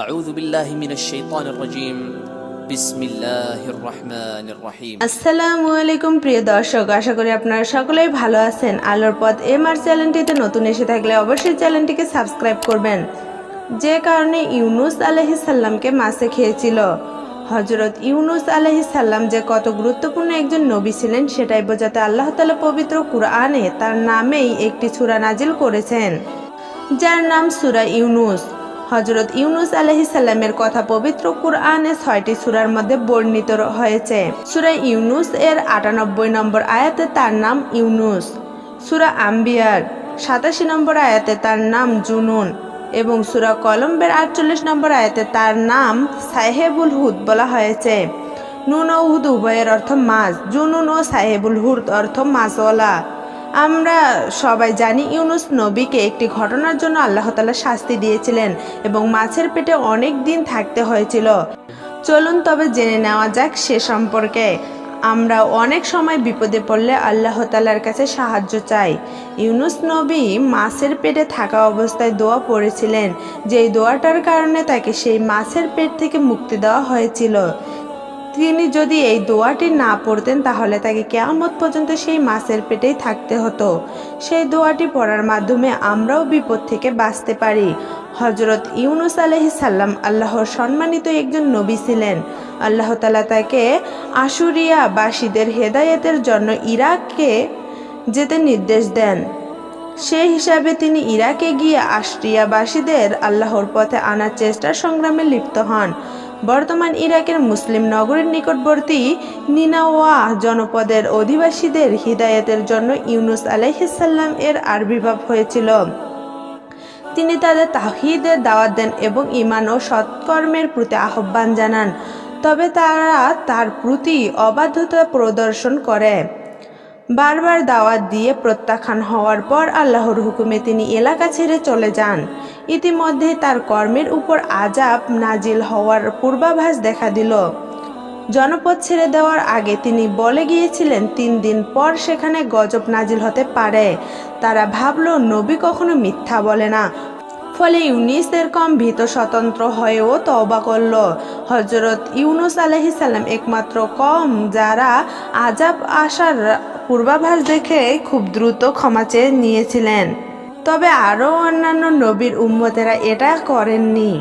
أعوذ بالله من الشيطان الرجيم بسم الله الرحمن الرحيم আসসালামু আলাইকুম প্রিয় দর্শক, আশা করি আপনারা সকলেই ভালো আছেন। আলোর পথ এমআর চ্যানেলটিতে নতুন এসে থাকলে অবশ্যই চ্যানেলটিকে সাবস্ক্রাইব করবেন। যে কারণে ইউনুস আলাইহিস সালামকে মাছে খেয়েছিল। হযরত ইউনুস আলাইহিস সালাম যে কত গুরুত্বপূর্ণ একজন নবী ছিলেন সেটাই বোঝাতে আল্লাহ তাআলা পবিত্র কুরআনে তার নামেই একটি সূরা নাজিল করেছেন, যার নাম সূরা ইউনুস। হযরত ইউনুস আলাইহিস সালামের কথা পবিত্র কুরআনে 6টি সূরার মধ্যে বর্ণিত হয়েছে। সূরা ইউনুস এর 98 নম্বর আয়াতে তার নাম ইউনুস, সূরা আম্বিয়ার 87 নম্বর আয়াতে তার নাম জুনুন এবং সূরা কলম্বের 48 নম্বর আয়াতে তার নাম সাহেবুল হুদ বলা হয়েছে। নুন ও হুদ উভয়ের অর্থ মাছ, জুনুন ও সাহেবুল হুদ অর্থ মাছওয়ালা। আমরা সবাই জানি ইউনুস নবীকে একটি ঘটনার জন্য আল্লাহ তাআলা শাস্তি দিয়েছিলেন এবং মাছের পেটে অনেক দিন থাকতে হয়েছিল। চলুন তবে জেনে নেওয়া যাক সে সম্পর্কে। আমরা অনেক সময় বিপদে পড়লে আল্লাহ তাআলার কাছে সাহায্য চাই। ইউনুস নবী মাছের পেটে থাকা অবস্থায় দোয়া পড়েছিলেন, যেই দোয়াটার কারণে তাকে সেই মাছের পেট থেকে মুক্তি দেওয়া হয়েছিল। তিনি যদি এই দোয়াটি না পড়তেন তাহলে তাকে কিয়ামত পর্যন্ত সেই মাছের পেটেই থাকতে হতো। সেই দোয়াটি পড়ার মাধ্যমে আমরাও বিপদ থেকে বাঁচতে পারি। হযরত ইউনুস আলাইহিস সালাম আল্লাহর সম্মানিত একজন নবী ছিলেন। আল্লাহ তাআলা তাকে আশুরিয়াবাসীদের হেদায়েতের জন্য ইরাকে যেতে নির্দেশ দেন। সেই হিসাবে তিনি ইরাকে গিয়ে আশুরিয়াবাসীদের আল্লাহর পথে আনার চেষ্টার সংগ্রামে লিপ্ত হন। বর্তমান ইরাকের মুসলিম নগরীর নিকটবর্তী নিনাওয়া জনপদের অধিবাসীদের হিদায়াতের জন্য ইউনুস আলাইহিস সালাম এর আবির্ভাব হয়েছিল। তিনি তাদের তাওহীদের দাওয়াত দেন এবং ঈমান ও সৎকর্মের প্রতি আহ্বান জানান, তবে তারা তার প্রতি অবাধ্যতা প্রদর্শন করে। বারবার দাওয়াত দিয়ে প্রত্যাখ্যান হওয়ার পর আল্লাহর হুকুমে তিনি এলাকা ছেড়ে চলে যান। ইতিমধ্যে তার কর্মের উপর আযাব নাজিল হওয়ার পূর্বাভাস দেখা দিল। জনপদ ছেড়ে দেওয়ার আগে তিনি বলে গিয়েছিলেন 3 দিন পর সেখানে গজব নাজিল হতে পারে। তারা ভাবল নবী কখনো মিথ্যা বলে না, ফলে ইউনুসের কম ভীত স্বতন্ত্র হয়েও তওবা করল। হযরত ইউনুস আলাইহিস সালাম একমাত্র কম যারা আযাব আসার পূর্বাভাস দেখে খুব দ্রুত ক্ষমা চেয়ে নিয়েছিলেন। তবে আরও অন্যান্য নবীর উম্মতেরা এটা করেননি,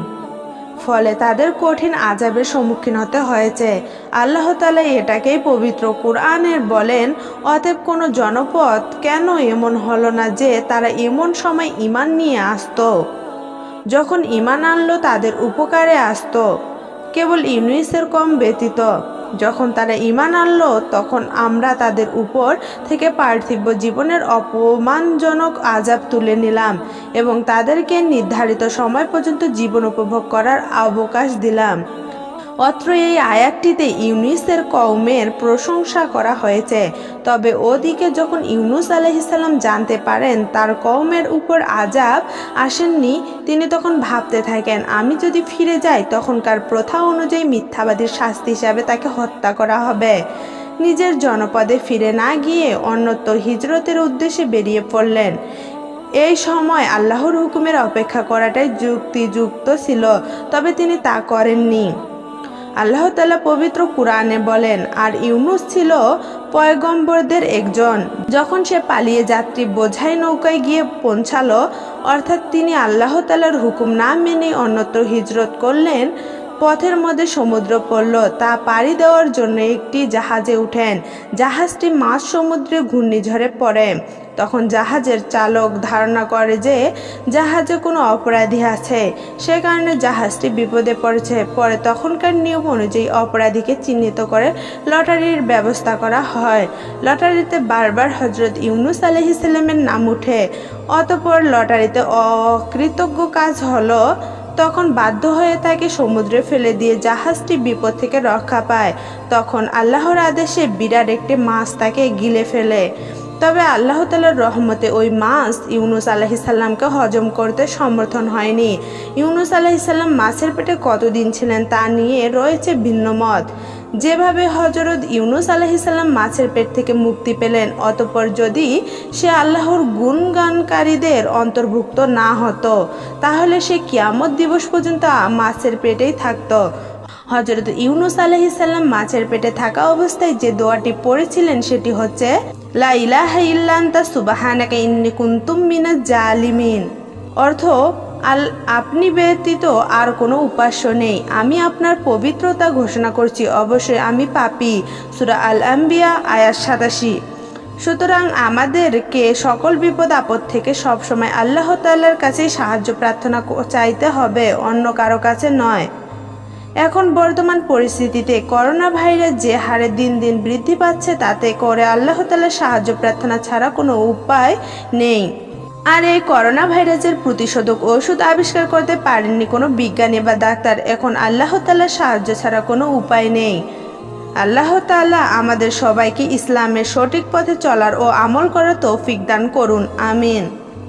ফলে তাদের কঠিন আযাবের সম্মুখীন হতে হয়েছে। আল্লাহ তাআলা এটাকেই পবিত্র কুরআনের বলেন, অতএব কোনো জনপদ কেন এমন হলো না যে তারা এমন সময় ঈমান নিয়ে আসতো, যখন ঈমান আনলো তাদের উপকারে আসতো, কেবল ইউনুসের কম ব্যতীত। যখন তারা ঈমান আনলো তখন আমরা তাদের উপর থেকে পার্থিব জীবনের অপমানজনক আযাব তুলে নিলাম এবং তাদেরকে নির্ধারিত সময় পর্যন্ত জীবন উপভোগ করার অবকাশ দিলাম। অত্র এই আয়াতটিতে ইউনুসের কওমের প্রশংসা করা হয়েছে। তবে ওদিকে যখন ইউনুস আলাইহিস সালাম জানতে পারেন তার কওমের উপর আযাব আসেননি, তিনি তখন ভাবতে থাকেন, আমি যদি ফিরে যাই তখনকার প্রথা অনুযায়ী মিথ্যাবাদীর শাস্তি হিসাবে তাকে হত্যা করা হবে। নিজের জনপদে ফিরে না গিয়ে অন্যত্র হিজরতের উদ্দেশ্যে বেরিয়ে পড়লেন। এই সময় আল্লাহর হুকুমের অপেক্ষা করাটাই যুক্তিযুক্ত ছিল, তবে তিনি তা করেননি। আল্লাহ তাআলা পবিত্র কুরআনে বলেন, আর ইউনুস ছিল পয়গম্বরদের একজন। যখন সে পালিয়ে যাত্রী বোঝাই নৌকায় গিয়ে পৌঁছালো, অর্থাৎ তিনি আল্লাহ তাআলার হুকুম না মেনে অন্যত্র হিজরত করলেন, পথের মধ্যে সমুদ্র পড়ল। তা পাড়ি দেওয়ার জন্য একটি জাহাজে উঠেন। জাহাজটি মাঝ সমুদ্রে ঘূর্ণিঝড়ে পড়ে। তখন জাহাজের চালক ধারণা করে যে জাহাজে কোনো অপরাধী আছে, সে কারণে জাহাজটি বিপদে পড়েছে। পরে তখনকার নিয়ম অনুযায়ী অপরাধীকে চিহ্নিত করে লটারির ব্যবস্থা করা হয়। লটারিতে বারবার হযরত ইউনুস আলাইহিস সালামের নাম উঠে। অতঃপর লটারিতে অকৃতজ্ঞ কাজ হলো, তখন বাধ্য হয়ে তাকে সমুদ্রে ফেলে দিয়ে জাহাজটি বিপদ থেকে রক্ষা পায়। তখন আল্লাহর আদেশে বিরাট একটি মাছ তাকে গিলে ফেলে। তবে আল্লাহ তাআলার রহমতে ওই মাছ ইউনুস আলাইহিস সালামকে হজম করতে সমর্থন হয়নি। ইউনুস আলাইহিস সালাম মাছের পেটে কতদিন ছিলেন তা নিয়ে রয়েছে ভিন্ন মত। যেভাবে হযরত ইউনুস আলাইহিস সালাম মাছের পেট থেকে মুক্তি পেলেন, অতঃপর যদি সে আল্লাহর গুণগানকারীদের অন্তর্ভুক্ত না হতো তাহলে সে কিয়ামত দিবস পর্যন্ত মাছের পেটেই থাকত। হযরত ইউনুস আলাইহিস সালাম মাছের পেটে থাকা অবস্থায় যে দোয়াটি পড়েছিলেন সেটি হচ্ছে লা ইলাহা ইল্লা আনতা সুবহানাকা ইন্নী কুনতু মিনাজ জালিমিন। অর্থ, আপনি ব্যতীত আর কোনো উপাস্য নেই, আমি আপনার পবিত্রতা ঘোষণা করছি, অবশ্যই আমি পাপী। সূরা আল আম্বিয়া আয়াত ৮৭। সুতরাং আমাদেরকে সকল বিপদ আপদ থেকে সবসময় আল্লাহ তাআলার কাছেই সাহায্য প্রার্থনা চাইতে হবে, অন্য কারো কাছে নয়। এখন বর্তমান পরিস্থিতিতে করোনা ভাইরাস যে হারে দিন দিন বৃদ্ধি পাচ্ছে, তাতে করে আল্লাহ তাআলার সাহায্য প্রার্থনা ছাড়া কোনো উপায় নেই। আর এই করোনা ভাইরাসের প্রতিষেধক ওষুধ আবিষ্কার করতে পারেননি কোনো বিজ্ঞানী বা ডাক্তার। এখন আল্লাহ তাআলার সাহায্য ছাড়া কোনো উপায় নেই। আল্লাহ তাআলা আমাদের সবাইকে ইসলামের সঠিক পথে চলার ও আমল করার তৌফিক দান করুন। আমিন।